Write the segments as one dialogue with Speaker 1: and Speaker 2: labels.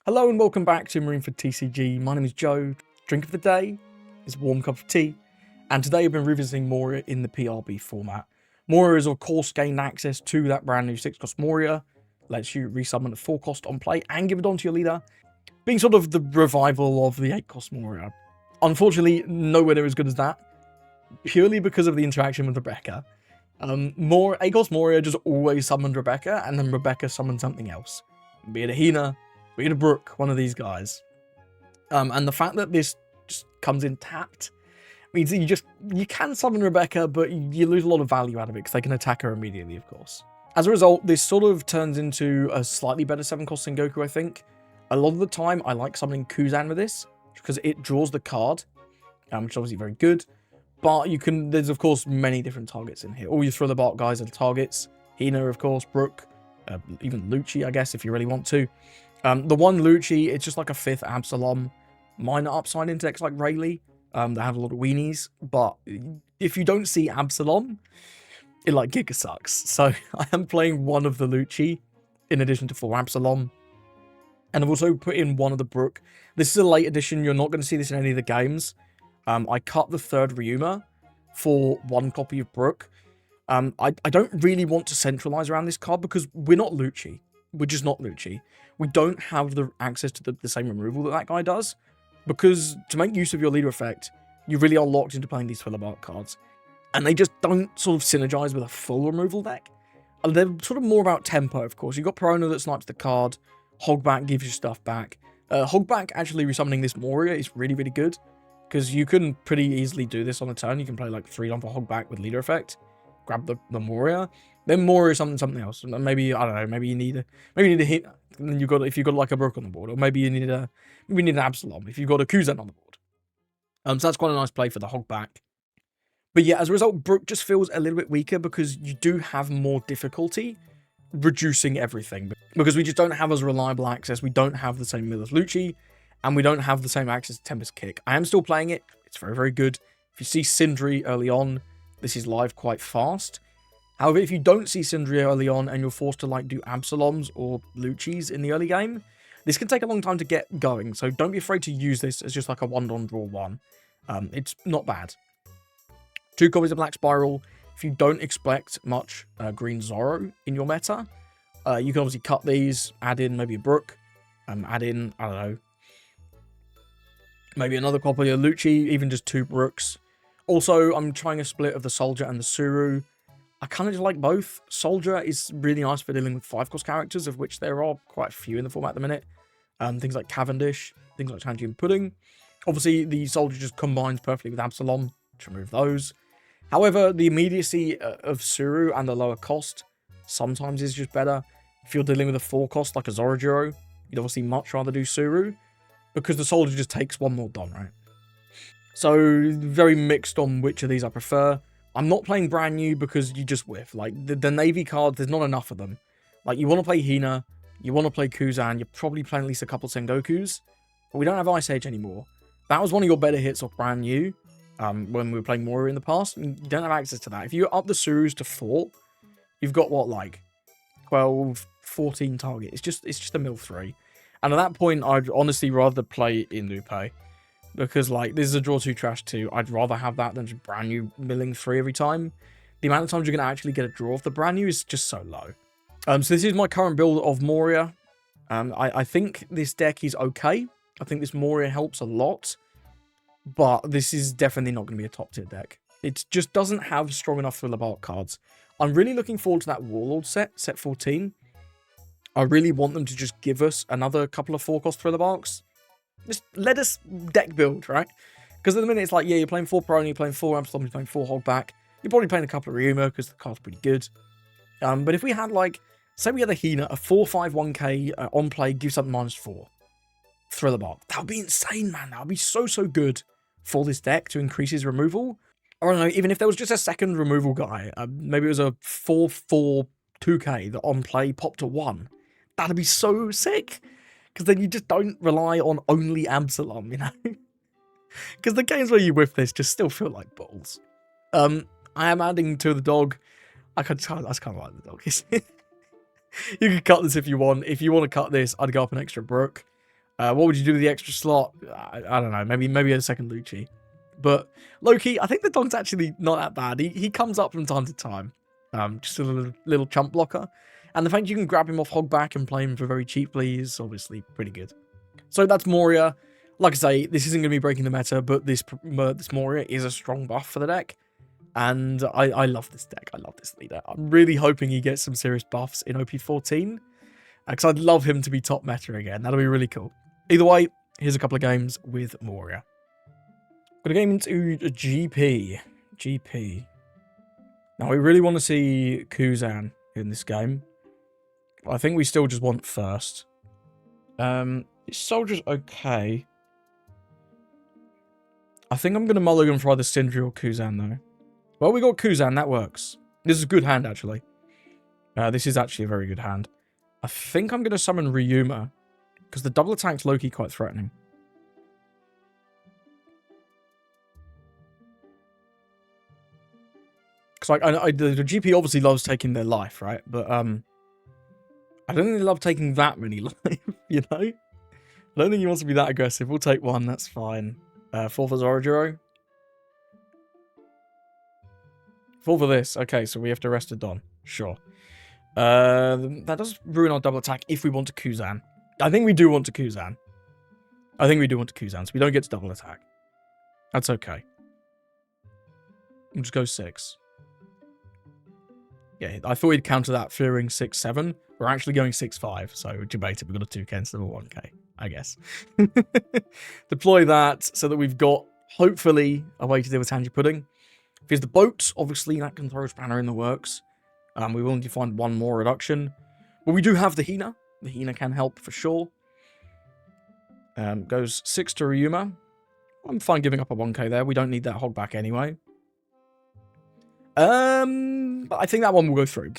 Speaker 1: Hello and welcome back to Marine for TCG. My name is Joe. Drink of the day is a warm cup of tea. And today I've been revisiting Moria in the PRB format. Moria has of course gained access to that brand new 6-cost Moria. Lets you resummon a 4-cost on play and give it on to your leader. Being sort of the revival of the 8-cost Moria. Unfortunately, nowhere near as good as that. Purely because of the interaction with Rebecca. 8-cost Moria just always summoned Rebecca, and then Rebecca summoned something else. Be it a Hina, be it a Brook, one of these guys. And the fact that this just comes in tapped means that you can summon Rebecca, but you lose a lot of value out of it because they can attack her immediately, of course. As a result, this sort of turns into a slightly better 7-cost Sengoku, I think. A lot of the time, I like summoning Kuzan with this because it draws the card, which is obviously very good. But there's of course many different targets in here. All you throw the bark guys are the targets. Hina, of course, Brook, even Lucci, I guess, if you really want to. The one Lucci, it's just like a 5th Absalom. Minor upside into decks like Rayleigh. They have a lot of weenies. But if you don't see Absalom, it like giga sucks. So I am playing one of the Lucci in addition to 4 Absalom. And I've also put in one of the Brook. This is a late edition. You're not going to see this in any of the games. I cut the 3rd Ryuma for 1 copy of Brook. I don't really want to centralize around this card because we're not Lucci. We're just not Lucci. We don't have the access to the same removal that guy does. Because to make use of your leader effect, you really are locked into playing these Thriller Bark cards. And they just don't sort of synergize with a full removal deck. And they're sort of more about tempo, of course. You've got Perona that snipes the card. Hogback gives you stuff back. Hogback actually resummoning this Moria is really, really good. Because you can pretty easily do this on a turn. You can play like 3-1 for Hogback with leader effect. Grab the Moria. Then Moria something else. Maybe, I don't know, maybe you need a hit. And then if you've got like a Brook on the board. Or maybe you need an Absalom if you've got a Kuzan on the board. So that's quite a nice play for the Hogback. But yeah, as a result, Brook just feels a little bit weaker because you do have more difficulty reducing everything. Because we just don't have as reliable access. We don't have the same mill as Lucci. And we don't have the same access to Tempest Kick. I am still playing it. It's very, very good. If you see Sindri early on, this is live quite fast. However, if you don't see Sindri early on and you're forced to like do Absaloms or Luccis in the early game, this can take a long time to get going. So don't be afraid to use this as just like a 1-on draw 1. It's not bad. 2 copies of Black Spiral. If you don't expect much Green Zoro in your meta, you can obviously cut these, add in maybe a Brook, add in, I don't know, maybe another copy of Lucci, even just 2 Brooks. Also, I'm trying a split of the Soldier and the Suru. I kind of just like both. Soldier is really nice for dealing with 5-cost characters, of which there are quite a few in the format at the minute. Things like Cavendish, things like Sanji and Pudding. Obviously, the Soldier just combines perfectly with Absalom to remove those. However, the immediacy of Suru and the lower cost sometimes is just better. If you're dealing with a 4-cost like a Zorojiro, you'd obviously much rather do Suru. Because the Soldier just takes 1 more Don, right? So, very mixed on which of these I prefer. I'm not playing brand new because you just whiff. Like, the Navy cards, there's not enough of them. Like, you want to play Hina, you want to play Kuzan, you're probably playing at least a couple Sengokus. But we don't have Ice Age anymore. That was one of your better hits off brand new. When we were playing Moria in the past. You don't have access to that. If you up the Surus to 4, you've got, what, like, 12, 14 target. It's just a mill 3. And at that point, I'd honestly rather play in Lupe. Because, like, this is a draw 2 trash 2. I'd rather have that than just brand new milling 3 every time. The amount of times you're going to actually get a draw of the brand new is just so low. So this is my current build of Moria. I think this deck is okay. I think this Moria helps a lot. But this is definitely not going to be a top tier deck. It just doesn't have strong enough Thriller Bark cards. I'm really looking forward to that Warlord set 14. I really want them to just give us another couple of 4-cost Thriller Barks. Just let us deck build, right? Because at the minute it's like, yeah, you're playing 4 Perona, you're playing 4 Absalom, you're playing 4 Hogback. You're probably playing a couple of Ryuma because the card's pretty good. But if we had like, say we had a Hina, a 4/5/1k on play, gives something -4. Thriller Bark. That would be insane, man. That would be so, so good for this deck to increase his removal. Or I don't know, even if there was just a second removal guy, maybe it was a 4/4/2k that on play popped to 1. That'd be so sick. Because then you just don't rely on only Absalom, you know? Because the games where you whiff this just still feel like balls. I am adding to the dog. I just kind of like the dog. You can cut this if you want. If you want to cut this, I'd go up an extra Brook. What would you do with the extra slot? I don't know. Maybe a second Lucci. But lowkey, I think the dog's actually not that bad. He comes up from time to time. Just a little chump blocker. And the fact you can grab him off Hogback and play him for very cheaply is obviously pretty good. So that's Moria. Like I say, this isn't going to be breaking the meta, but this Moria is a strong buff for the deck. And I love this deck. I love this leader. I'm really hoping he gets some serious buffs in OP14. Because I'd love him to be top meta again. That'll be really cool. Either way, here's a couple of games with Moria. Got a game into GP. GP. Now, we really want to see Kuzan in this game. I think we still just want first. Soldier's okay. I think I'm going to mulligan for either Sindri or Kuzan, though. Well, we got Kuzan. That works. This is a good hand, actually. This is actually a very good hand. I think I'm going to summon Ryuma. Because the double attack's low-key quite threatening. Because the GP obviously loves taking their life, right? But I don't think they love taking that many life, you know? I don't think he wants to be that aggressive. We'll take one, that's fine. 4 for Zorojiro. 4 for this. Okay, so we have to rest a Don. Sure. That does ruin our double attack if we want to Kuzan. I think we do want to Kuzan. So we don't get to double attack. That's okay. We'll just go 6. Yeah, I thought we'd counter that fearing 6-7. We're actually going 6-5, so debated. We've got a 2k instead of a 1k, I guess. Deploy that so that we've got, hopefully, a way to deal with Sanji Pudding. If here's the boat, obviously that can throw a spanner in the works. We will need to find one more reduction. But we do have the Hina. The Hina can help for sure. Goes 6 to Ryuma. I'm fine giving up a 1k there. We don't need that hog back anyway. But I think that one will go through.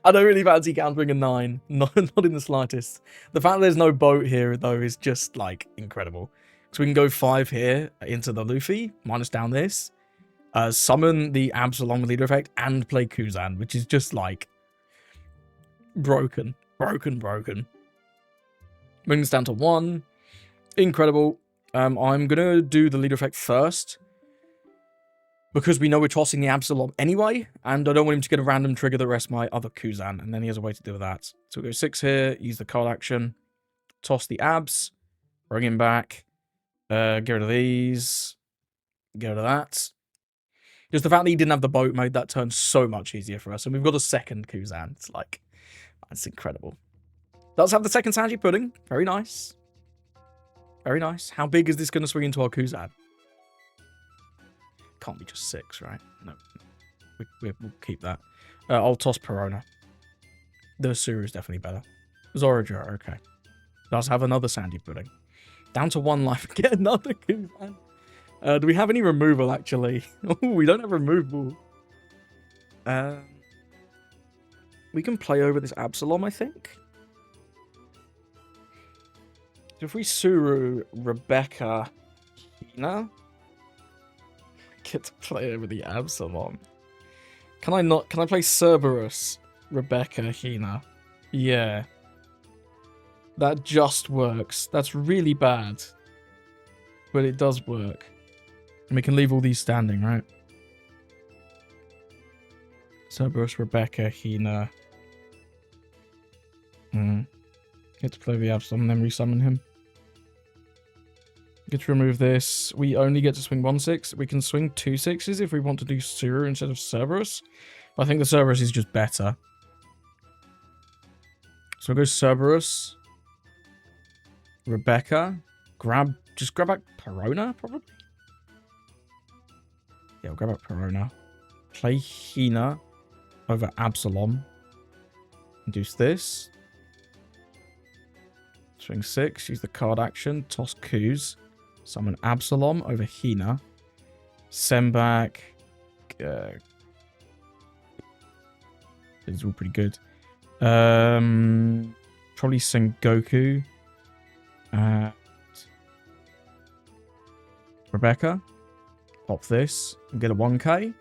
Speaker 1: I don't really fancy countering a 9. Not in the slightest. The fact there's no boat here, though, is just, like, incredible. So we can go 5 here into the Luffy, minus down this. Summon the Absalom leader effect and play Kuzan, which is just, like, broken. Bring this down to 1. Incredible. I'm going to do the leader effect first. Because we know we're tossing the Absalom anyway, and I don't want him to get a random trigger that rests my other Kuzan, and then he has a way to deal with that. So we'll go 6 here, use the card action, toss the abs, bring him back, get rid of these, get rid of that. Just the fact that he didn't have the boat made that turn so much easier for us, and we've got a second Kuzan. It's like, that's incredible. Does have the second Sanji Pudding. Very nice. Very nice. How big is this going to swing into our Kuzan? Can't be just 6, right? No. We'll keep that. I'll toss Perona. The Suru is definitely better. Zorojiro, okay. Does have another Sandy Pudding. Down to 1 life. Get another Kuzan. Do we have any removal, actually? Oh, we don't have removal. We can play over this Absalom, I think. So if we Suru, Rebecca, Hina... get to play over the Absalom. Can I play Cerberus, Rebecca, Hina? Yeah. That just works. That's really bad. But it does work. And we can leave all these standing, right? Cerberus, Rebecca, Hina. Get to play the Absalom and then resummon him. Get to remove this. We only get to swing 1 6. We can swing 2 6s if we want to do Suru instead of Cerberus. But I think the Cerberus is just better. So we'll go Cerberus. Rebecca. Just grab back Perona, probably? Yeah, we'll grab back Perona. Play Hina over Absalom. Induce this. Swing 6. Use the card action. Toss Kuz. Summon Absalom over Hina. Send back. These are all pretty good. Probably send Goku. Rebecca. Pop this. And get a 1k.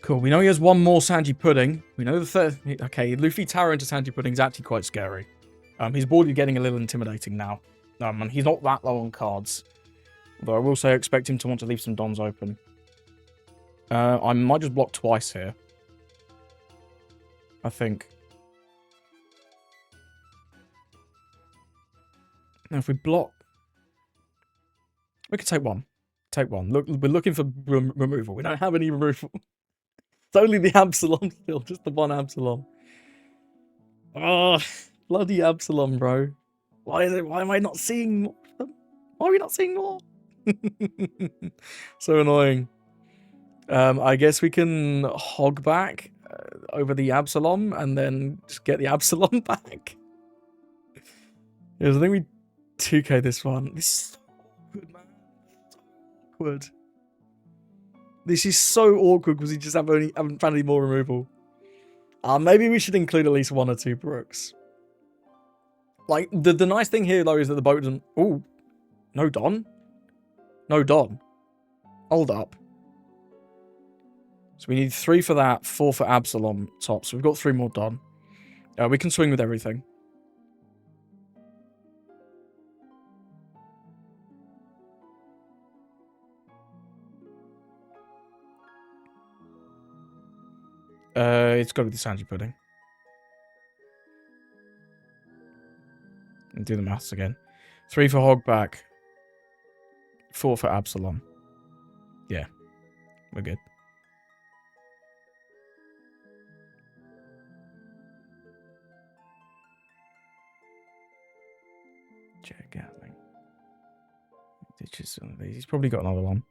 Speaker 1: Cool. We know he has 1 more Sanji Pudding. We know the third. Okay, Luffy Tower into Sanji Pudding is actually quite scary. His board is getting a little intimidating now. And he's not that low on cards. Though I will say I expect him to want to leave some dons open. I might just block twice here. I think. Now if we block... We could take one. Take one. Look, we're looking for removal. We don't have any removal. It's only the Absalom still. Just the one Absalom. Oh, bloody Absalom, bro. Why am I not seeing more of them? Why are we not seeing more? So annoying. I guess we can hog back over the Absalom and then just get the Absalom back. Yes, I think we 2k this one. This is so awkward, man. So awkward. This is so awkward because we just haven't found any more removal. Maybe we should include at least 1 or 2 brooks. Like, the nice thing here, though, is that the boat doesn't... Ooh. No Don? No Don. Hold up. So we need 3 for that, 4 for Absalom top. So we've got 3 more Don. We can swing with everything. It's got to be the Sanji pudding. And do the maths again. 3 for Hogback. 4 for Absalom. Yeah. We're good. Check out. Ditches some of these. He's probably got another one.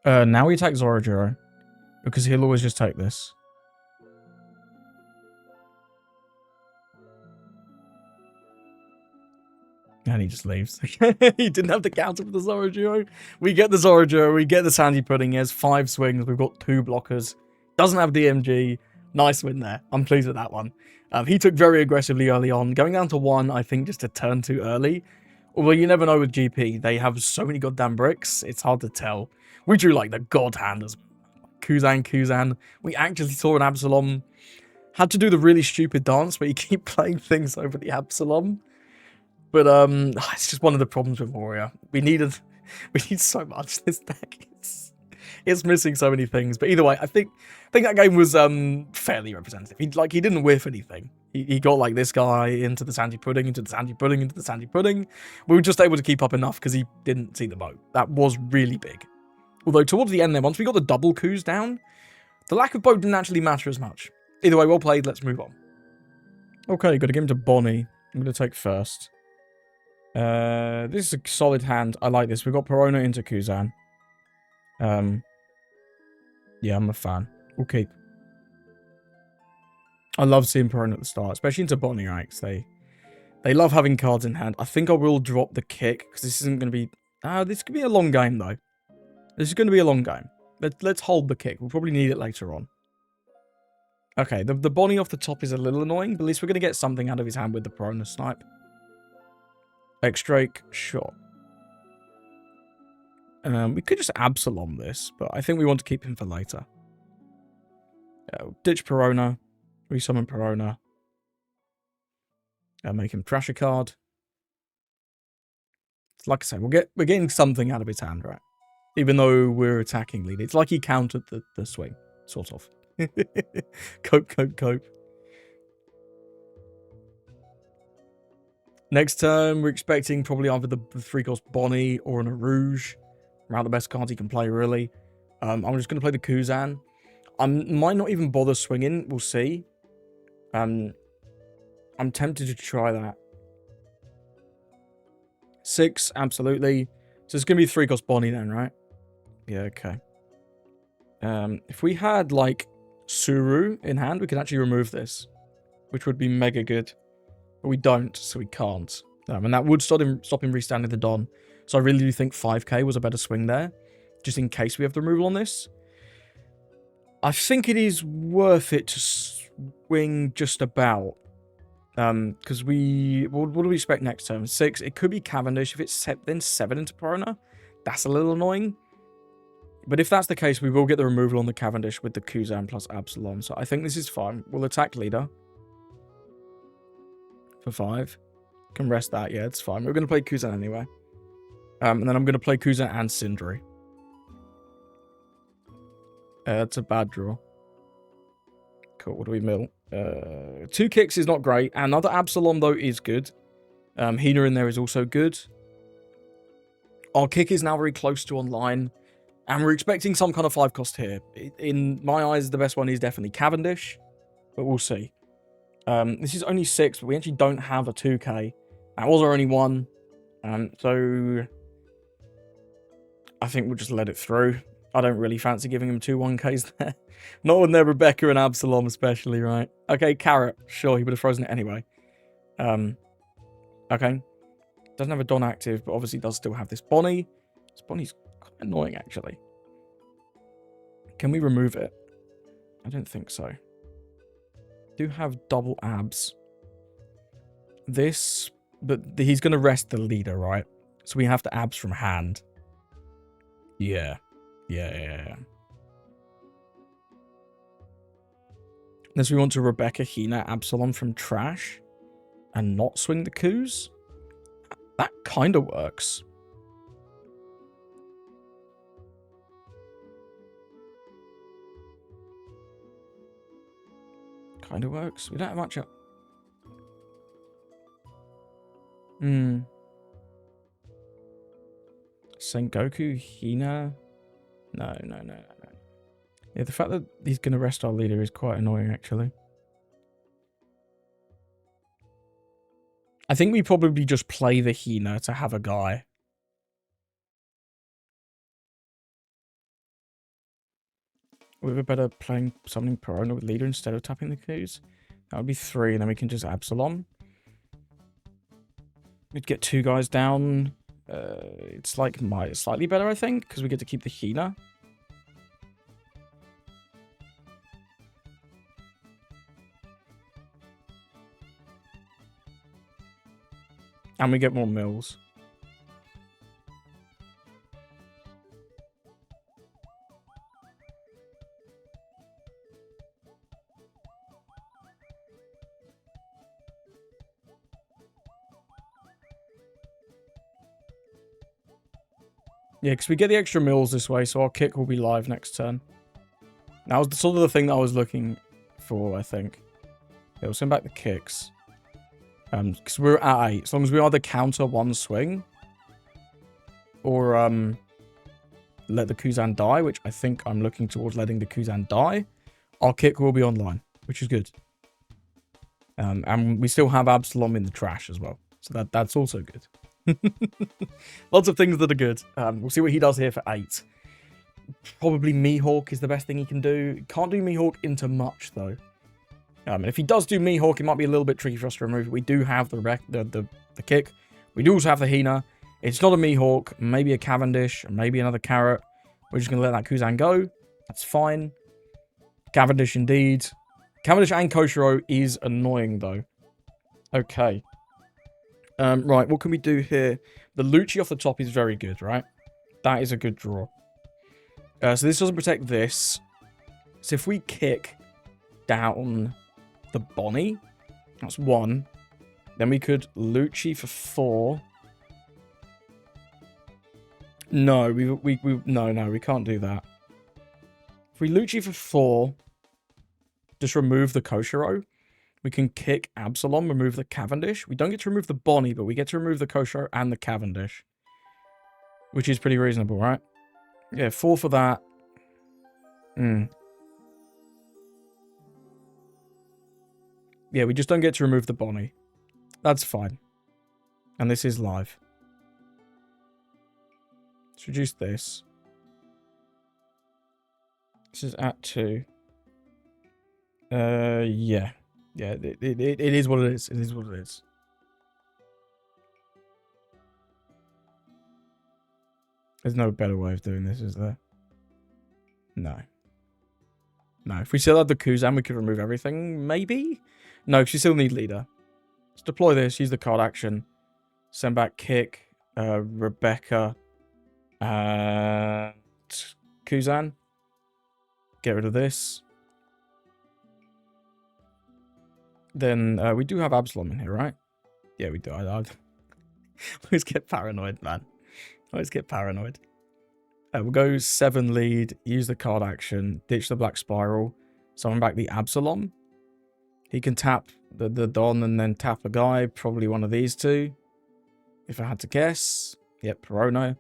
Speaker 1: Now we attack Zorojuro. Because he'll always just take this. And he just leaves. He didn't have the counter for the Zorojuro. We get the Zorojuro. We get the Sanji pudding. He has 5 swings. We've got 2 blockers. Doesn't have DMG. Nice win there. I'm pleased with that one. He took very aggressively early on. Going down to 1, I think, just a turn too early. Although you never know with GP. They have so many goddamn bricks. It's hard to tell. We drew like the god hand as well. Kuzan. We actually saw an Absalom. Had to do the really stupid dance where you keep playing things over the Absalom. But it's just one of the problems with Moria. We need so much. This deck it's missing so many things. But either way, I think that game was fairly representative. He didn't whiff anything. He got like this guy into the Sanji pudding, into the Sanji pudding, into the Sanji pudding. We were just able to keep up enough because he didn't see the boat. That was really big. Although towards the end there, once we got the double coups down, the lack of boat didn't actually matter as much. Either way, well played. Let's move on. Okay, got to give him to Bonney. I'm going to take first. This is a solid hand. I like this. We've got Perona into Kuzan. Yeah, I'm a fan. We'll keep. I love seeing Perona at the start, especially into Bonney ranks. They love having cards in hand. I think I will drop the kick because this isn't going to be... this could be a long game though. This is going to be a long game. Let's hold the kick. We'll probably need it later on. Okay, the Bonney off the top is a little annoying, but at least we're going to get something out of his hand with the Perona snipe. X-Drake, sure. We could just Absalom this, but I think we want to keep him for later. Ditch Perona. Resummon Perona. Make him trash a card. Like I said, we're getting something out of his hand, right? Even though we're attacking lead. It's like he countered the swing, sort of. Cope. Next turn, we're expecting probably either the 3-cost Bonney or an Rouge. Around the best cards he can play, really. I'm just going to play the Kuzan. I might not even bother swinging. We'll see. I'm tempted to try that. 6, absolutely. So it's going to be 3-cost Bonney then, right? Yeah, okay. If we had, like, Suru in hand, we could actually remove this. Which would be mega good. But we don't, so we can't. And that would stop him restanding the Don. So I really do think 5k was a better swing there. Just in case we have the removal on this. I think it is worth it to swing just about. Because what do we expect next turn? 6. It could be Cavendish. If it's then 7 into Perona, that's a little annoying. But if that's the case, we will get the removal on the Cavendish with the Kuzan plus Absalom. So I think this is fine. We'll attack leader. For 5. Can rest that. Yeah, it's fine. We're going to play Kuzan anyway. And then I'm going to play Kuzan and Sindri. That's a bad draw. Cool. What do we mill? 2 kicks is not great. Another Absalom, though, is good. Hina in there is also good. Our kick is now very close to online. And we're expecting some kind of 5 cost here. In my eyes, the best one is definitely Cavendish. But we'll see. This is only 6, but we actually don't have a 2k. That was our only one. So I think we'll just let it through. I don't really fancy giving him 2 1ks there. Not with their Rebecca and Absalom especially, right? Okay, Carrot. Sure, he would have frozen it anyway. Okay. Doesn't have a Don active, but obviously does still have this Bonney. This Bonney's quite annoying, actually. Can we remove it? I don't think so. Do have double abs. This, but he's going to rest the leader, right? So we have to abs from hand. Yeah. Unless we want to Rebecca, Hina, Absalom from trash and not swing the Kuz. That kind of works. Kind of works. We don't have much up. Sengoku, Hina. No. Yeah, the fact that he's going to rest our leader is quite annoying, actually. I think we probably just play the Hina to have a guy. We'd be better playing something Piranha with leader instead of tapping the Kuz. That would be 3, and then we can just Absalom. We'd get 2 guys down. It's like slightly better, I think, because we get to keep the Hina. And we get more mills. Yeah, because we get the extra mills this way, so our kick will be live next turn. That was sort of the thing that I was looking for, I think. Yeah, we'll send back the kicks. Because we're at 8. As long as we either counter 1 swing or let the Kuzan die, which I think I'm looking towards letting the Kuzan die, our kick will be online, which is good. And we still have Absalom in the trash as well. So that's also good. Lots of things that are good. We'll see what he does here for 8. Probably Mihawk is the best thing he can do. Can't do Mihawk into much, though. And if he does do Mihawk, it might be a little bit tricky for us to remove. We do have the kick. We do also have the Hina. It's not a Mihawk. Maybe a Cavendish. Maybe another Carrot. We're just going to let that Kuzan go. That's fine. Cavendish indeed. Cavendish and Koshiro is annoying, though. Okay. Right, what can we do here? The Lucci off the top is very good, right? That is a good draw. So this doesn't protect this. So if we kick down the Bonney, that's 1. Then we could Lucci for 4. No, no, we can't do that. If we Lucci for 4, just remove the Koshiro. We can kick Absalom, remove the Cavendish. We don't get to remove the Bonney, but we get to remove the Koshiro and the Cavendish. Which is pretty reasonable, right? Yeah, 4 for that. Yeah, we just don't get to remove the Bonney. That's fine. And this is live. Let's reduce this. This is at 2. Yeah. Yeah, it is what it is. It is what it is. There's no better way of doing this, is there? No. No, if we still had the Kuzan, we could remove everything, maybe? No, because you still need leader. Let's deploy this, use the card action. Send back kick, Rebecca, and Kuzan. Get rid of this. Then we do have Absalom in here, right? Yeah, we do. I always get paranoid, man. I always get paranoid. We'll go 7 lead, use the card action, ditch the Black Spiral, summon back the Absalom. He can tap the Don and then tap a guy, probably one of these two. If I had to guess. Yep, Perono.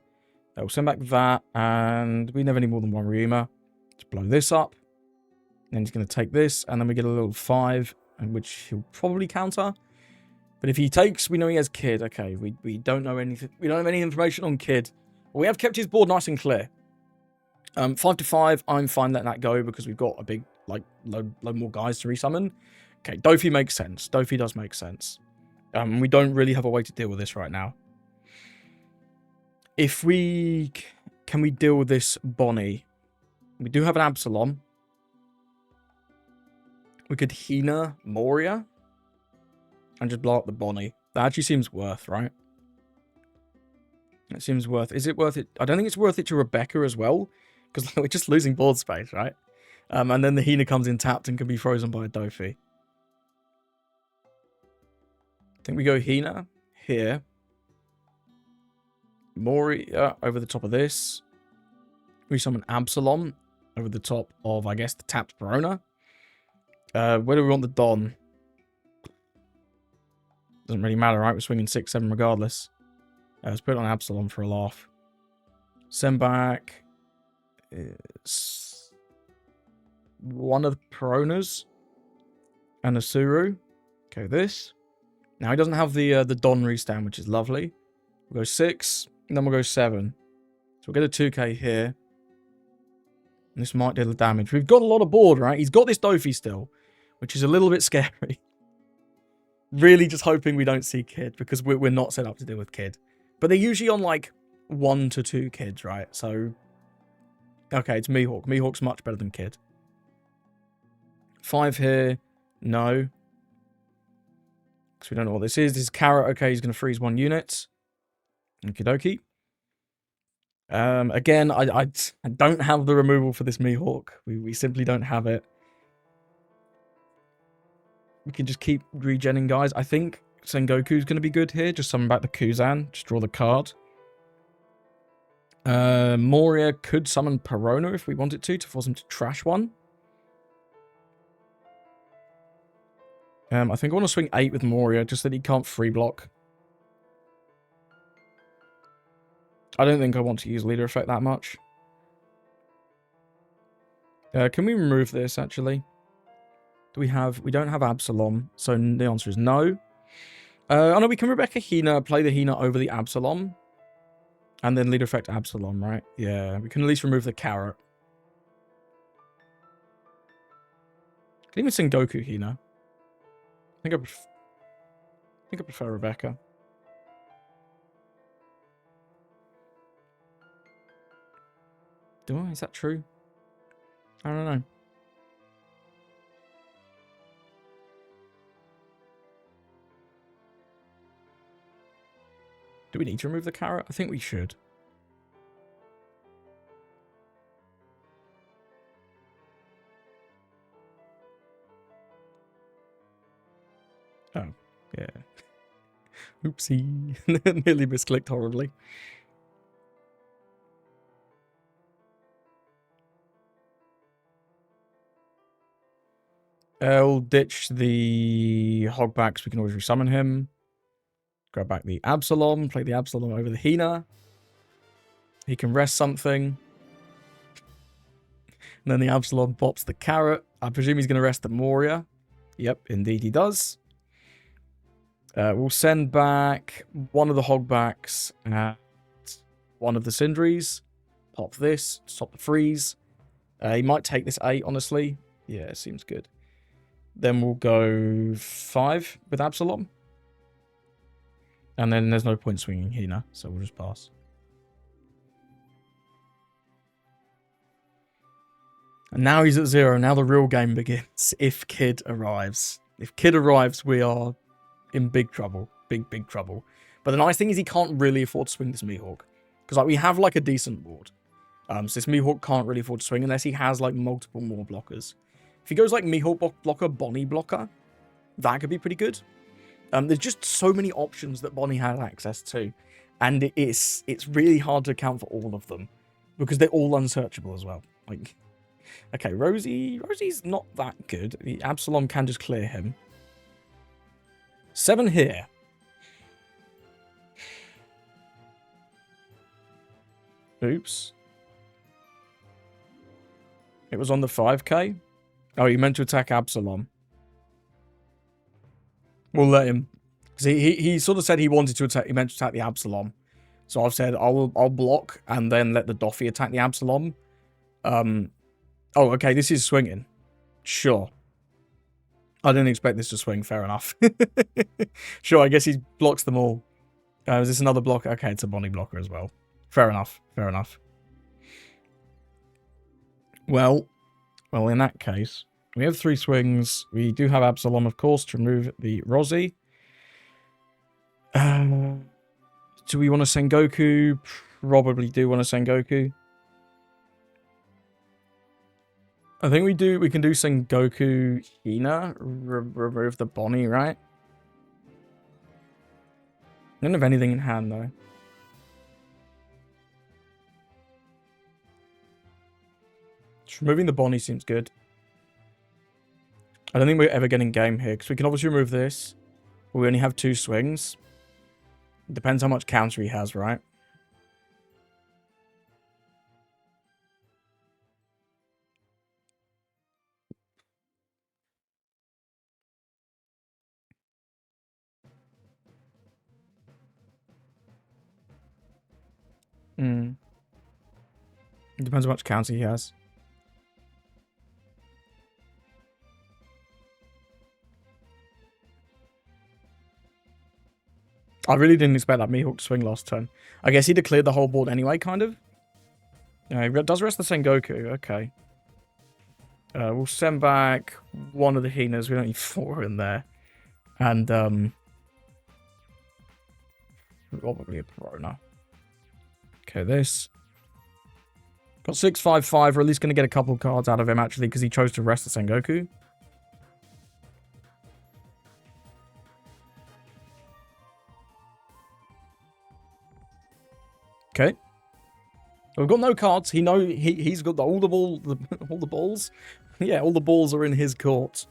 Speaker 1: We'll send back that, and we never need more than 1 Ryuma. Let's blow this up. Then he's going to take this, and then we get a little 5, which he'll probably counter. But if he takes, we know he has Kid. Okay, we don't know anything. We don't have any information on Kid. But we have kept his board nice and clear. 5 to 5, I'm fine letting that go because we've got a big, like, load more guys to resummon. Okay, Dofi makes sense. Dofi does make sense. We don't really have a way to deal with this right now. If we... Can we deal with this Bonney? We do have an Absalom. We could Hina Moria. And just blow up the Bonney. That actually seems worth, right? It seems worth... Is it worth it? I don't think it's worth it to Rebecca as well. Because we're just losing board space, right? And then the Hina comes in tapped and can be frozen by a Dofi. I think we go Hina here. Moria over the top of this. We summon Absalom over the top of, I guess, the tapped Verona. Where do we want the Don? Doesn't really matter, right? We're swinging 6-7 regardless. Let's put it on Absalom for a laugh. Send back is one of the Peronas and a Suru. Okay, this. Now he doesn't have the Don restand, which is lovely. We'll go 6, and then we'll go 7. So we'll get a 2k here. And this might deal the damage. We've got a lot of board, right? He's got this Dofi still, which is a little bit scary. Really just hoping we don't see Kid, because we're not set up to deal with Kid. But they're usually on, like, 1 to 2 Kids, right? So, okay, it's Mihawk. Mihawk's much better than Kid. 5 here. No. Because we don't know what this is. This is Carrot. Okay, he's going to freeze 1 unit. Okie dokie. Again, I don't have the removal for this Mihawk. We simply don't have it. We can just keep regenning guys. I think Sengoku's going to be good here. Just summon back the Kuzan. Just draw the card. Moria could summon Perona if we wanted to force him to trash 1. I think I want to swing 8 with Moria, just that he can't free block. I don't think I want to use leader effect that much. Can we remove this, actually? Do we have... We don't have Absalom, so the answer is no. Oh no, we can Rebecca Hina, play the Hina over the Absalom. And then leader effect Absalom, right? Yeah, we can at least remove the Carrot. Can even sing Goku Hina. I think I prefer Rebecca. Do I? Is that true? I don't know. Do we need to remove the Carrot? I think we should. Oh, yeah. Oopsie. Nearly misclicked horribly. We'll ditch the Hogbacks. We can always resummon him. Grab back the Absalom. Play the Absalom over the Hina. He can rest something. And then the Absalom pops the Carrot. I presume he's going to rest the Moria. Yep, indeed he does. We'll send back one of the Hogbacks and one of the Sindries. Pop this. Stop the freeze. He might take this 8, honestly. Yeah, seems good. Then we'll go 5 with Absalom. And then there's no point swinging Hina, so we'll just pass. And now he's at 0. Now the real game begins. If Kid arrives. If Kid arrives, we are in big trouble. Big trouble. But the nice thing is he can't really afford to swing this Mihawk. Because like, we have like a decent board. So this Mihawk can't really afford to swing unless he has like multiple more blockers. If he goes like Mihawk blocker, Bonney blocker, that could be pretty good. There's just so many options that Bonney has access to, and it's really hard to account for all of them because they're all unsearchable as well. Like, okay, Rosie's not that good. The Absalom can just clear him. 7 here. Oops. It was on the 5k. Oh, you meant to attack Absalom. We'll let him. Because he sort of said he wanted to attack. He meant to attack the Absalom. So I've said I'll block and then let the Doffy attack the Absalom. Oh, okay. This is swinging. Sure. I didn't expect this to swing. Fair enough. Sure. I guess he blocks them all. Is this another block? Okay, it's a Bonney blocker as well. Fair enough. Fair enough. Well, in that case, we have 3 swings. We do have Absalom, of course, to remove the Rosy. Do we want to Sengoku? Probably do want to Sengoku. I think we do. We can do Sengoku Hina. Remove the Bonney, right? I don't have anything in hand, though. Just removing the Bonney seems good. I don't think we're ever getting game here, because we can obviously remove this. But we only have 2 swings. Depends how much counter he has, right? It depends how much counter he has. I really didn't expect that Mihawk to swing last turn. I guess he'd have cleared the whole board anyway, kind of. Yeah, he does rest the Sengoku. Okay. We'll send back one of the Hinas. We don't need 4 in there. And, probably a Corona. Okay, this. Got 655. We're at least going to get a couple of cards out of him, actually, because he chose to rest the Sengoku. Okay. We've got no cards. He's got all the balls. Yeah, all the balls are in his court.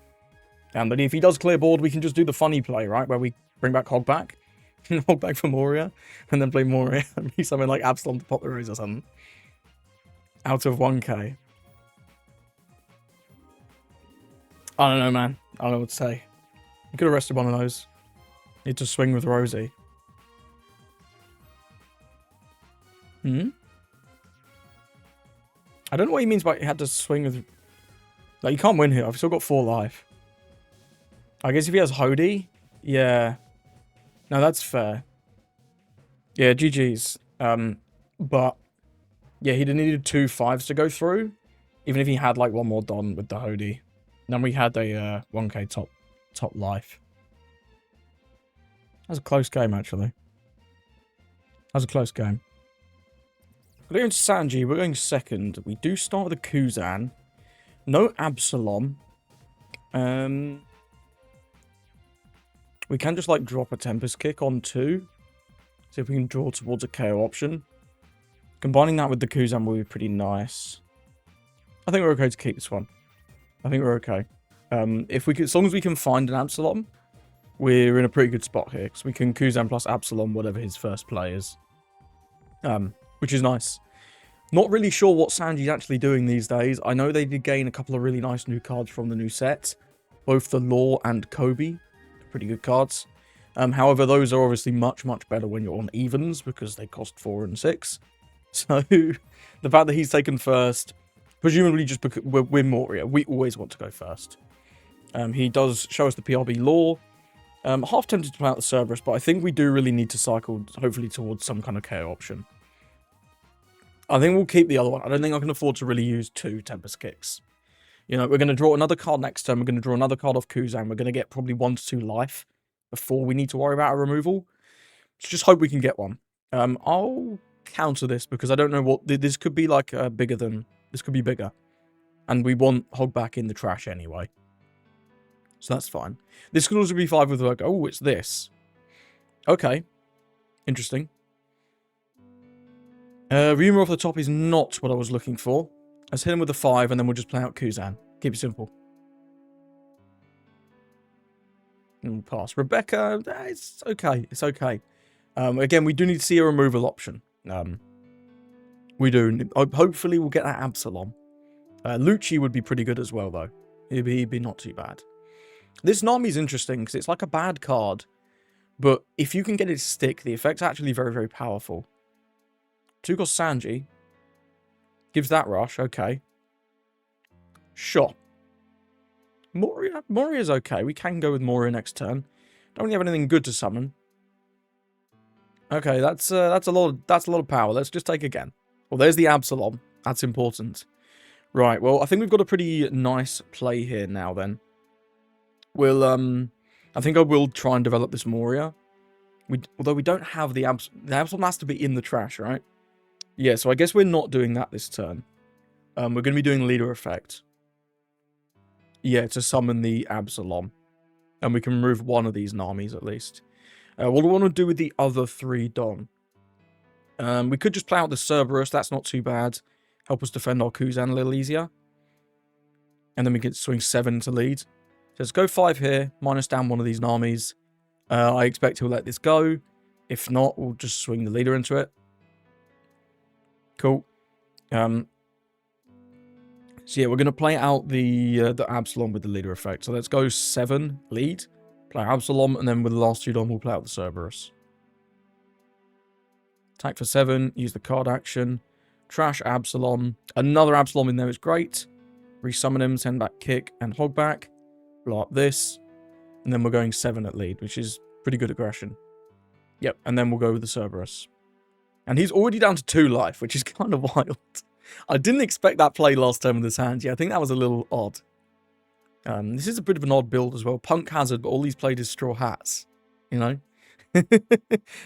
Speaker 1: But if he does clear board, we can just do the funny play, right? Where we bring back Hogback. Hogback for Moria. And then play Moria. And be something like Absalom to pop the Rose or something. Out of 1k. I don't know, man. I don't know what to say. You could have rested one of those. Need to swing with Rosie. I don't know what he means by he had to swing with... Like, you can't win here. I've still got 4 life. I guess if he has Hody... Yeah. No, that's fair. Yeah, GG's. But... Yeah, he'd have needed 2 5s to go through. Even if he had, like, one more Don with the Hody. Then we had a 1k top life. That was a close game, actually. That was a close game. We're going to Sanji. We're going second. We do start with a Kuzan. No Absalom. We can just, like, drop a Tempest Kick on 2. See if we can draw towards a KO option. Combining that with the Kuzan will be pretty nice. I think we're okay to keep this one. I think we're okay. As long as we can find an Absalom, we're in a pretty good spot here. Because we can Kuzan plus Absalom, whatever his first play is. Which is nice. Not really sure what Sanji's actually doing these days. I know they did gain a couple of really nice new cards from the new set. Both the Law and Kobe. Pretty good cards. However, those are obviously much, much better when you're on evens. Because they cost 4 and 6. So, the fact that he's taken first... Presumably just because we're Moria. We always want to go first. He does show us the PRB Law. Half tempted to play out the Cerberus, but I think we do really need to cycle, hopefully, towards some kind of KO option. I think we'll keep the other one. I don't think I can afford to really use 2 Tempest Kicks. You know, we're going to draw another card next turn. We're going to draw another card off Kuzan. We're going to get probably 1 to 2 life before we need to worry about a removal. So just hope we can get one. I'll counter this because I don't know what... This could be like bigger than... This could be bigger. And we want Hogback in the trash anyway. So that's fine. This could also be 5 with like... Oh, it's this. Okay. Interesting. Rumor off the top is not what I was looking for. Let's hit him with a 5 and then we'll just play out Kuzan. Keep it simple. And we'll pass. Rebecca, it's okay. It's okay. Again, we do need to see a removal option. We do. Hopefully, we'll get that Absalom. Lucci would be pretty good as well, though. He'd be not too bad. This Nami's interesting because it's like a bad card. But if you can get it to stick, the effect's actually very, very powerful. 2-cost Sanji. Gives that rush. Okay. Sure. Moria's okay. We can go with Moria next turn. Don't really have anything good to summon. Okay, that's a lot of power. Let's just take again. Well, there's the Absalom. That's important. Right. Well, I think we've got a pretty nice play here now. Then we'll I think I will try and develop this Moria. Although we don't have the Absalom has to be in the trash, right? Yeah. So I guess we're not doing that this turn. We're going to be doing leader effect. Yeah, to summon the Absalom. And we can remove one of these Namis at least. What do I want to do with the other 3 Don? We could just play out the Cerberus. That's not too bad. Help us defend our Kuzan a little easier. And then we can swing 7 to lead. So let's go 5 here. Minus down one of these Namis. I expect he'll let this go. If not, we'll just swing the leader into it. Cool. So yeah, we're going to play out the Absalom with the leader effect. So let's go 7, lead, play Absalom, and then with the last 2 Dom, we'll play out the Cerberus. Attack for 7, use the card action, trash Absalom. Another Absalom in there is great. Resummon him, send back kick and Hogback. Blow up this. And then we're going 7 at lead, which is pretty good aggression. Yep, and then we'll go with the Cerberus. And he's already down to 2 life, which is kind of wild. I didn't expect that play last time with the Sanji. I think that was a little odd. This is a bit of an odd build as well. Punk Hazard, but all he's played is Straw Hats. You know?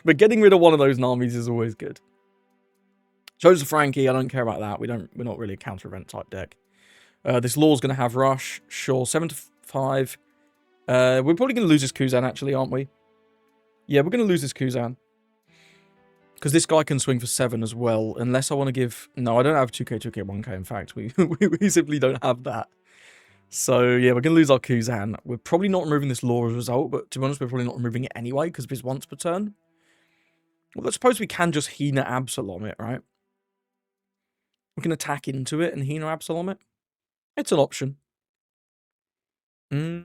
Speaker 1: But getting rid of one of those Namis is always good. Chose a Frankie. I don't care about that. We're not really a counter event type deck. This Law's going to have Rush. Sure, 7 to 5. We're probably going to lose this Kuzan, actually, aren't we? Yeah, we're going to lose this Kuzan. Because this guy can swing for 7 as well, unless I want to give... No, I don't have 2k, 2k, 1k, in fact. We simply don't have that. So, yeah, we're going to lose our Kuzan. We're probably not removing this Law as a result, but to be honest, we're probably not removing it anyway, because it's once per turn. Well, let's suppose we can just Hina Absalom it, right? We can attack into it and Hina Absalom it. It's an option. Yeah,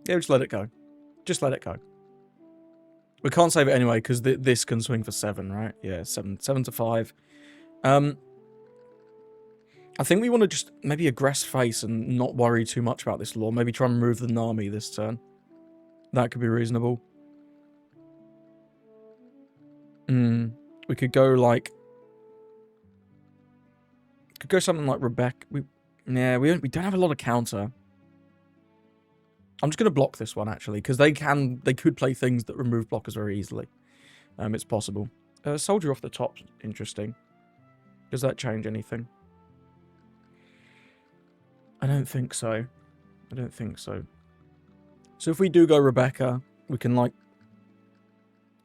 Speaker 1: just let it go. Just let it go. We can't save it anyway, because this can swing for 7, right? Yeah, 7 to 5. I think we want to just maybe aggress face and not worry too much about this Law. Maybe try and remove the Nami this turn. That could be reasonable. We could go like... Could go something like Rebecca. We don't have a lot of counter. I'm just going to block this one, actually, because they could play things that remove blockers very easily. It's possible. Soldier off the top, interesting. Does that change anything? I don't think so. I don't think so. So if we do go Rebecca, we can, like,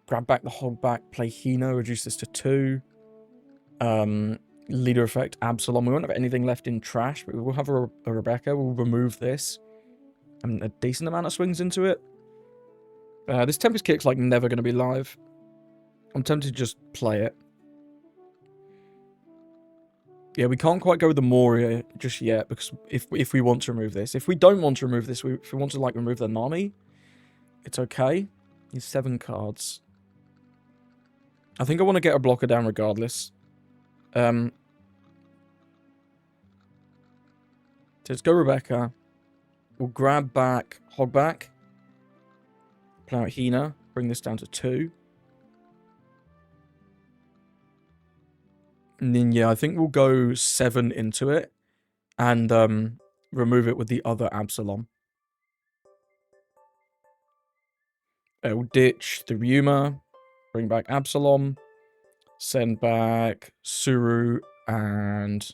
Speaker 1: grab back the Hogback, play Hino, reduce this to 2. Leader effect, Absalom. We won't have anything left in trash, but we will have a Rebecca. We'll remove this. And a decent amount of swings into it. This Tempest Kick's like never going to be live. I'm tempted to just play it. Yeah, we can't quite go with the Moria just yet, because if we want to remove this. If we don't want to remove this, if we want to like remove the Nami, it's okay. He's 7 cards. I think I want to get a blocker down regardless. So let's go Rebecca. We'll grab back Hogback. Play out Hina. Bring this down to 2. And then, yeah, I think we'll go 7 into it. And remove it with the other Absalom. We'll ditch the Ryuma. Bring back Absalom. Send back Suru and...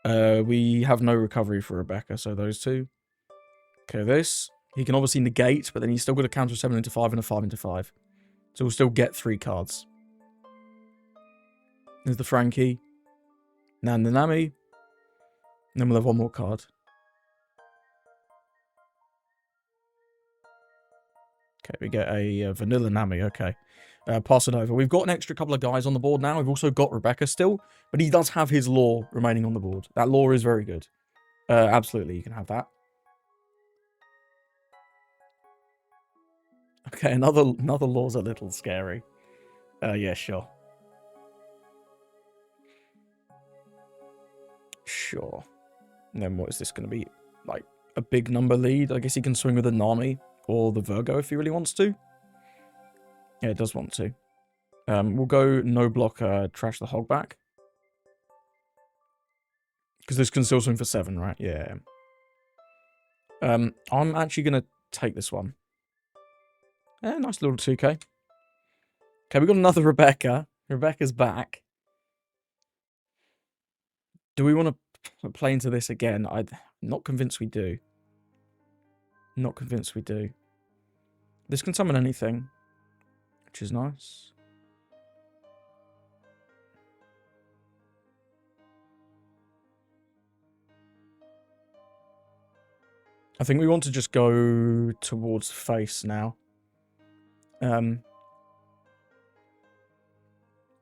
Speaker 1: we have no recovery for Rebecca, so those two. Okay, this. He can obviously negate, but then he's still got a counter 7 into 5 and a 5 into 5. So we'll still get 3 cards. There's the Frankie. Now the Nami. And then we'll have one more card. Okay, we get a vanilla Nami, okay. Pass it over. We've got an extra couple of guys on the board now. We've also got Rebecca still, but he does have his lore remaining on the board. That lore is very good. Absolutely, you can have that. Okay, another lore's a little scary. Yeah, sure. Sure. And then what is this going to be? Like, a big number lead? I guess he can swing with the Nami or the Virgo if he really wants to. Yeah, it does want to. We'll go no blocker, trash the hog back. Because this can still swing for 7, right? Yeah. I'm actually going to take this one. Nice little 2k. Okay, we got another Rebecca. Rebecca's back. Do we want to play into this again? I'm not convinced we do. Not convinced we do. This can summon anything, which is nice. I think we want to just go towards face now.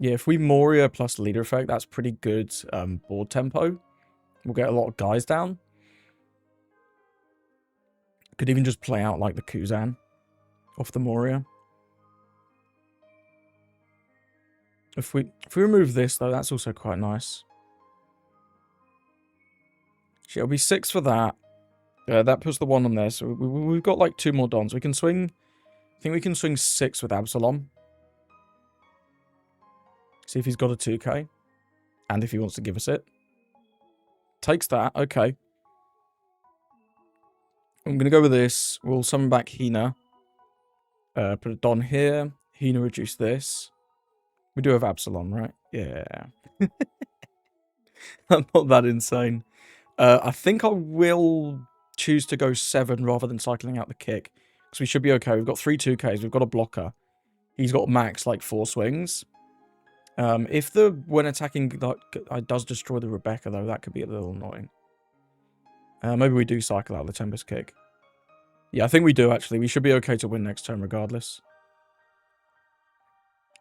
Speaker 1: Yeah, if we Moria plus leader effect, that's pretty good board tempo. We'll get a lot of guys down. Could even just play out like the Kuzan off the Moria. If we remove this though, that's also quite nice. It'll be 6 for that. That puts the 1 on there, so we've got like 2 more dons. We can swing. I think we can swing 6 with Absalom. See if he's got a 2k. And if he wants to give us it. Takes that. Okay. I'm going to go with this. We'll summon back Hina. Put a Don here. Hina reduce this. We do have Absalom, right? Yeah. I'm not that insane. I think I will choose to go 7 rather than cycling out the kick. Because we should be okay. We've got 3 2ks. We've got a blocker. He's got max like 4 swings. If when attacking does destroy the Rebecca though, that could be a little annoying. Maybe we do cycle out the Tempest kick. Yeah, I think we do actually. We should be okay to win next turn regardless.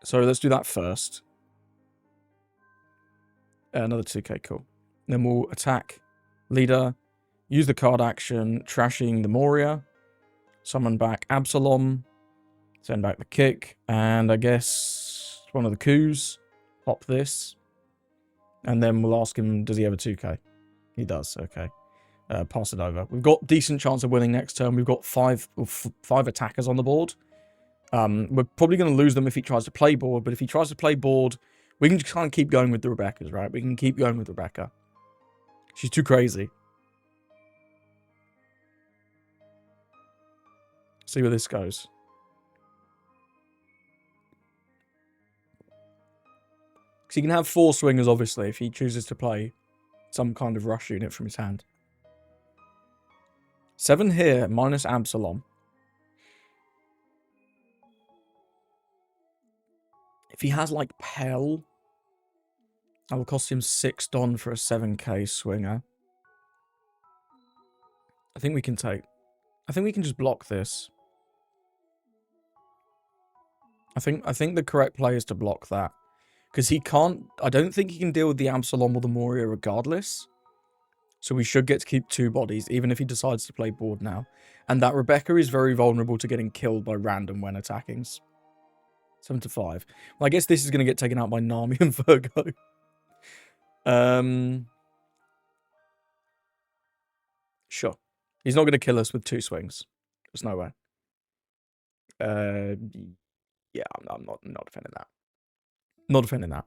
Speaker 1: So let's do that first. Another 2k, cool. Then we'll attack leader, use the card action, trashing the Moria, summon back Absalom, send back the kick, and I guess one of the coups. Pop this. And then we'll ask him, does he have a 2k? He does, okay. Pass it over. We've got decent chance of winning next turn. We've got 5 attackers on the board. We're probably going to lose them if he tries to play board, but if he tries to play board, we can just kind of keep going with the Rebeccas, right? We can keep going with Rebecca. She's too crazy. See where this goes. So he can have 4 swingers, obviously, if he chooses to play some kind of rush unit from his hand. 7 here, minus Absalom. If he has, like, Pell, that will cost him 6 Don for a 7k swinger. I think we can take... I think we can just block this. I think the correct play is to block that. Because he can't... I don't think he can deal with the Absalom or the Moria regardless. So we should get to keep 2 bodies, even if he decides to play board now. And that Rebecca is very vulnerable to getting killed by random when attacking. 7 to 5. Well, I guess this is going to get taken out by Nami and Virgo. Sure. He's not going to kill us with 2 swings. There's no way. Yeah, I'm not defending that. Not defending that.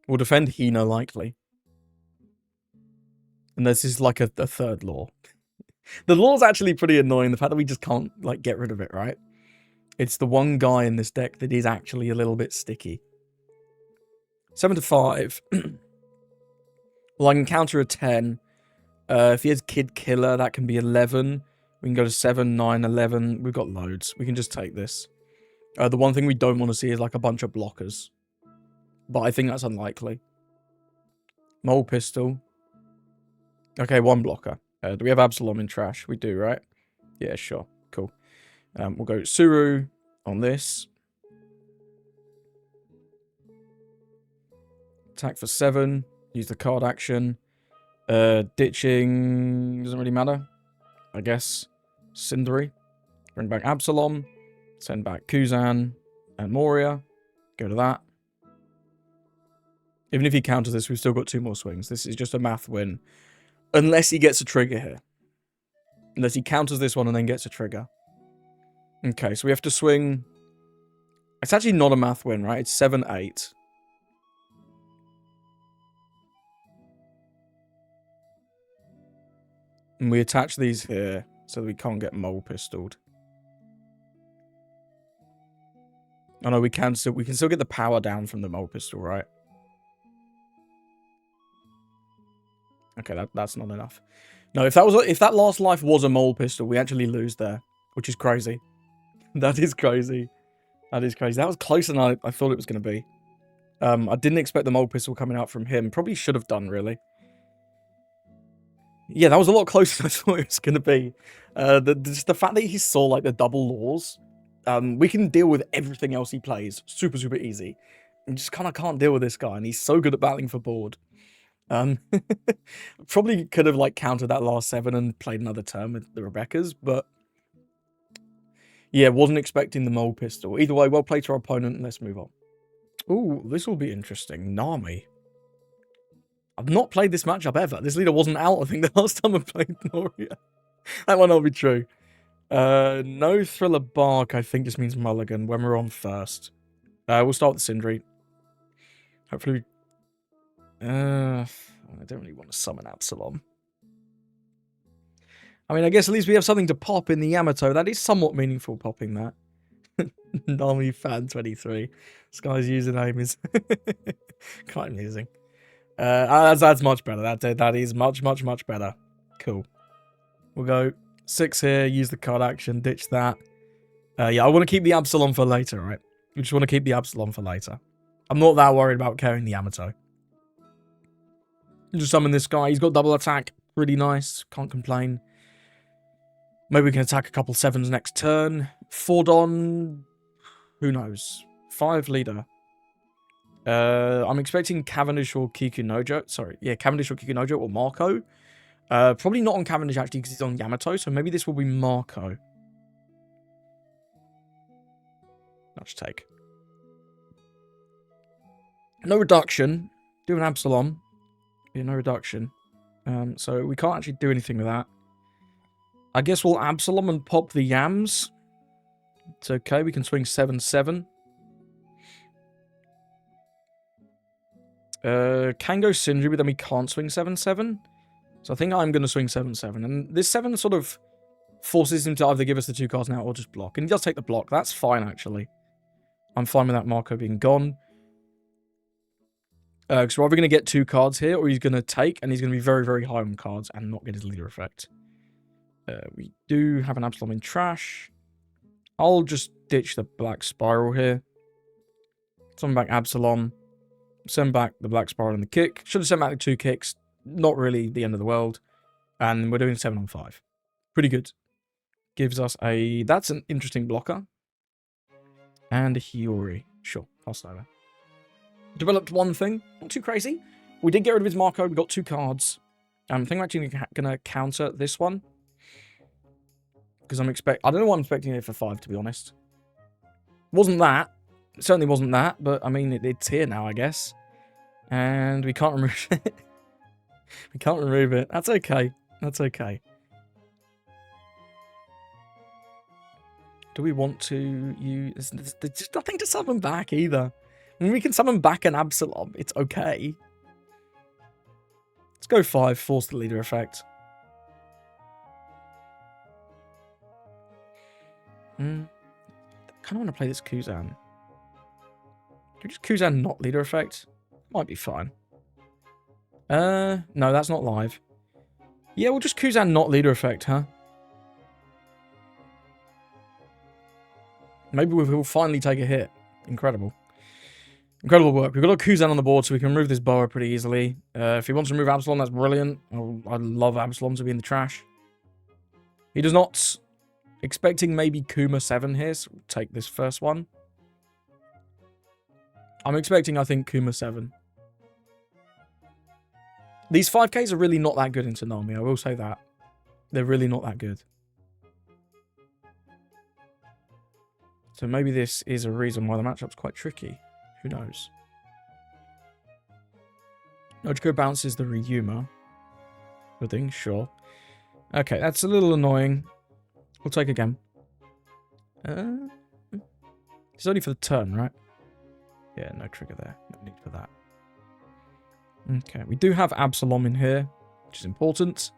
Speaker 1: We'll defend Hina likely. And this is like a third law. The law's actually pretty annoying. The fact that we just can't like get rid of it, right? It's the one guy in this deck that is actually a little bit sticky. 7 to 5. Well, I can counter a 10. If he has Kid Killer, that can be 11. We can go to 7, 9, 11. We've got loads. We can just take this. The one thing we don't want to see is like a bunch of blockers. But I think that's unlikely. Mole Pistol. Okay, one blocker. Do we have Absalom in trash? We do, right? Yeah, sure. Cool. We'll go Suru on this. Attack for 7. Use the card action. Ditching doesn't really matter. I guess. Cindery. Bring back Absalom. Send back Kuzan and Moria. Go to that. Even if he counters this, we've still got 2 more swings. This is just a math win. Unless he gets a trigger here. Unless he counters this one and then gets a trigger. Okay, so we have to swing. It's actually not a math win, right? It's 7, 8. And we attach these here so that we can't get mole pistoled. Oh no, we can still get the power down from the mole pistol, right? Okay, that's not enough. No, if that last life was a mole pistol, we actually lose there, which is crazy. That is crazy. That is crazy. That was closer than I thought it was going to be. I didn't expect the mole pistol coming out from him. Probably should have done, really. Yeah, that was a lot closer than I thought it was going to be. Just the fact that he saw like the double laws. We can deal with everything else he plays. Super, super easy. And just kind of can't deal with this guy. And he's so good at battling for board. Probably could have like countered that last 7 and played another turn with the Rebeccas, but yeah, wasn't expecting the mole pistol. Either way, well played to our opponent, and let's move on. Ooh, this will be interesting. Nami. I've not played this matchup ever. This leader wasn't out, I think, the last time I played Moria. That might not be true. No Thriller Bark, I think, just means Mulligan when we're on first. We'll start with Sindri. Hopefully... I don't really want to summon Absalom. I mean, I guess at least we have something to pop in the Yamato. That is somewhat meaningful, popping that. Nami fan 23. This guy's username is quite amusing. That's much better. That is much, much, much better. Cool. We'll go 6 here. Use the card action. Ditch that. Yeah, I want to keep the Absalom for later, right? We just want to keep the Absalom for later. I'm not that worried about carrying the Yamato. Just summon this guy. He's got double attack. Really nice. Can't complain. Maybe we can attack a couple 7s next turn. Fordon. Who knows? 5 leader. I'm expecting Cavendish or Kikunojo. Sorry. Yeah, Cavendish or Kikunojo or Marco. Probably not on Cavendish, actually, because he's on Yamato. So maybe this will be Marco. Let's take. No reduction. Do an Absalom. Yeah, no reduction. So we can't actually do anything with that. I guess we'll Absalom and pop the Yams. It's okay. We can swing 7-7. Can go Sindri, but then we can't swing 7-7. So I think I'm going to swing 7-7. And this 7 sort of forces him to either give us the 2 cards now or just block. And he does take the block. That's fine, actually. I'm fine with that Marco being gone. Because we're either going to get 2 cards here, or he's going to take, and he's going to be very, very high on cards and not get his leader effect. We do have an Absalom in trash. I'll just ditch the Black Spiral here. Send back Absalom. Send back the Black Spiral and the kick. Should have sent back the 2 kicks. Not really the end of the world. And we're doing 7 on 5. Pretty good. Gives us a... That's an interesting blocker. And a Hiyori. Sure, pass that over. Developed one thing. Not too crazy. We did get rid of his Marco. We got 2 cards. I think I'm actually going to counter this one. Because I don't know what I'm expecting here for 5, to be honest. Wasn't that. It certainly wasn't that. But, I mean, it's here now, I guess. And we can't remove it. We can't remove it. That's okay. That's okay. Do we want to use... There's just nothing to summon back, either. I mean, we can summon back an Absalom. It's okay. Let's go 5. Force the leader effect. kind of want to play this Kuzan. Do we just Kuzan not leader effect? Might be fine. No, that's not live. Yeah, we'll just Kuzan not leader effect, huh? Maybe we'll finally take a hit. Incredible. Incredible work. We've got a Kuzan on the board, so we can remove this boa pretty easily. If he wants to remove Absalom, that's brilliant. Oh, I love Absalom to be in the trash. He does not. Expecting maybe Kuma 7 here, so we'll take this first one. I'm expecting, I think, Kuma 7. These 5Ks are really not that good in Tsunami, I will say that. They're really not that good. So maybe this is a reason why the matchup's quite tricky. Who knows? Nojiko bounces the Ryuma. Good thing, sure. Okay, that's a little annoying. We'll take again. It's only for the turn, right? Yeah, no trigger there. No need for that. Okay, we do have Absalom in here, which is important.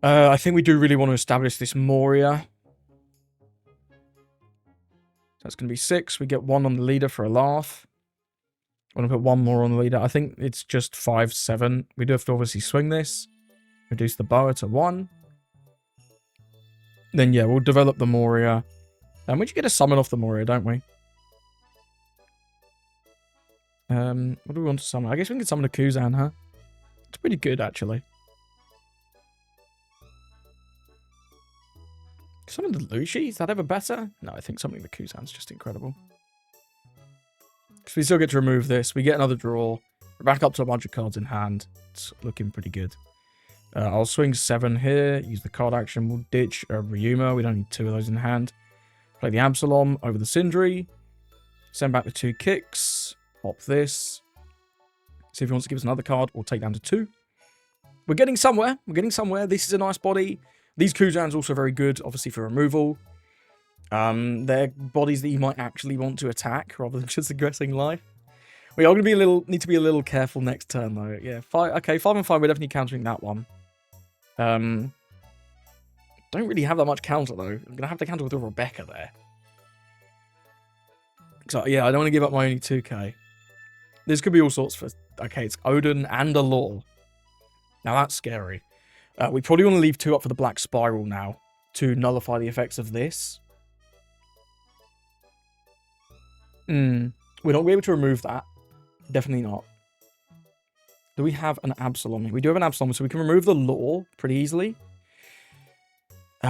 Speaker 1: I think we do really want to establish this Moria. That's going to be 6. We get 1 on the leader for a laugh. I want to put 1 more on the leader. I think it's just 5, 7. We do have to obviously swing this. Reduce the boa to 1. Then, yeah, we'll develop the Moria. And we should get a summon off the Moria, don't we? What do we want to summon? I guess we can summon a Kuzan, huh? It's pretty good, actually. Summon the Lucci? Is that ever better? No, I think summoning the Kuzan's just incredible. Because we still get to remove this. We get another draw. We're back up to a bunch of cards in hand. It's looking pretty good. I'll swing 7 here. Use the card action. We'll ditch Ryuma. We don't need 2 of those in hand. Play the Absalom over the Sindri. Send back the 2 kicks. Pop this. See if he wants to give us another card. We'll take down to 2. We're getting somewhere. We're getting somewhere. This is a nice body. These Kuzan's also very good, obviously, for removal. They're bodies that you might actually want to attack rather than just aggressing life. We are going to be need to be a little careful next turn, though. Yeah, 5. Okay, 5 and 5. We're definitely countering that one. Don't really have that much counter, though. I'm going to have to counter with a Rebecca there. So, yeah, I don't want to give up my only 2k. This could be all sorts for... Okay, it's Odin and a Law. Now, that's scary. We probably want to leave 2 up for the Black Spiral now to nullify the effects of this. We're not going to be able to remove that. Definitely not. Do we have an Absalom? We do have an Absalom, so we can remove the Law pretty easily. Though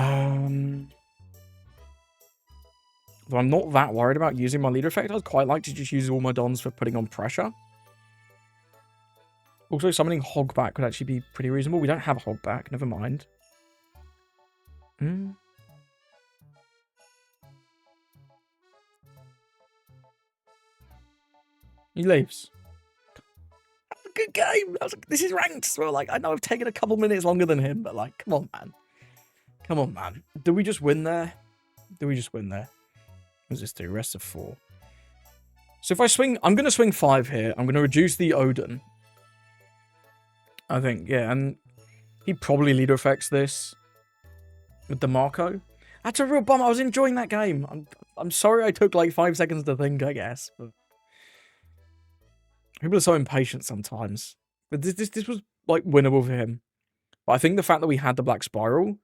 Speaker 1: I'm not that worried about using my leader effect. I'd quite like to just use all my dons for putting on pressure. Also, summoning Hogback would actually be pretty reasonable. We don't have Hogback. Never mind. He leaves. That's a good game. This is ranked as well. Like, I know I've taken a couple minutes longer than him, but like, come on, man. Come on, man. Do we just win there? Do we just win there? What does this do? Rest of 4. So if I swing... I'm going to swing 5 here. I'm going to reduce the Odin. I think, yeah. And he probably leader effects this with the Marco. That's a real bummer. I was enjoying that game. I'm sorry I took like 5 seconds to think, I guess. But people are so impatient sometimes. But this was like winnable for him. But I think the fact that we had the Black Spiral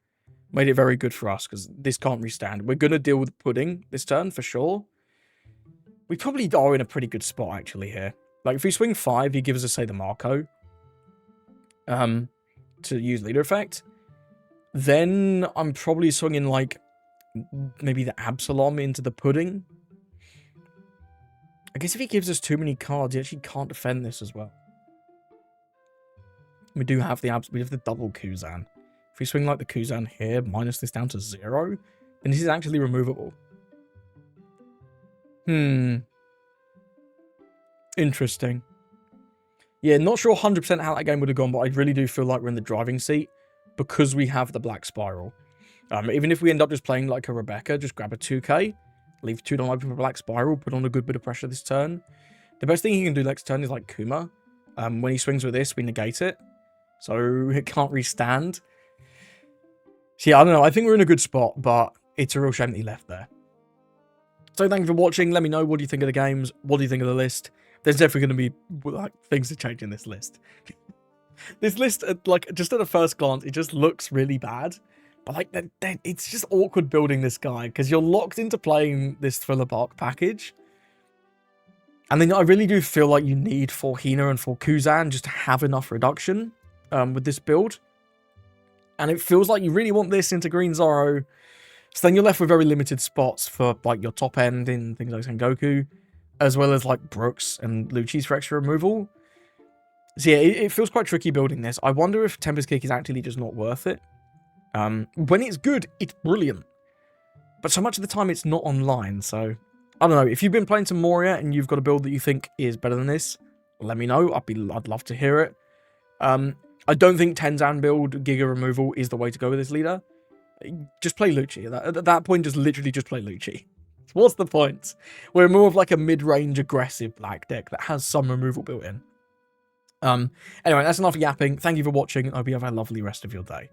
Speaker 1: made it very good for us, because this can't restand. We're going to deal with Pudding this turn, for sure. We probably are in a pretty good spot, actually, here. Like, if we swing 5, he gives us, say, the Marco. To use leader effect. Then I'm probably swinging, like, maybe the Absalom into the Pudding. I guess if he gives us too many cards, he actually can't defend this as well. We do have the double Kuzan. If we swing like the Kuzan here, minus this down to 0, then this is actually removable. Interesting. Yeah, not sure 100% how that game would have gone, but I really do feel like we're in the driving seat because we have the Black Spiral. Even if we end up just playing like a Rebecca, just grab a 2k, leave 2 down open for Black Spiral, put on a good bit of pressure this turn. The best thing he can do next turn is like Kuma. When he swings with this, we negate it. So it can't restand. So yeah, I don't know. I think we're in a good spot, but it's a real shame that he left there. So thank you for watching. Let me know, what do you think of the games? What do you think of the list? There's definitely going to be like things to change in this list. This list, like, just at a first glance, it just looks really bad. But like, it's just awkward building this guy because you're locked into playing this Thriller Bark package. And then I really do feel like you need 4 Hina and 4 Kuzan just to have enough reduction with this build. And it feels like you really want this into Green Zoro. So then you're left with very limited spots for like your top end in things like Sengoku, as well as like Brooks and Lucci's for extra removal. So yeah, it feels quite tricky building this. I wonder if Tempest Kick is actually just not worth it. When it's good, it's brilliant. But so much of the time it's not online, so... I don't know, if you've been playing some Moria and you've got a build that you think is better than this, let me know. I'd love to hear it. I don't think Tenzan build Giga removal is the way to go with this leader. Just play Lucci. At that point, literally just play Lucci. What's the point? We're more of like a mid-range aggressive black deck that has some removal built in. Anyway, that's enough yapping. Thank you for watching. I hope you have a lovely rest of your day.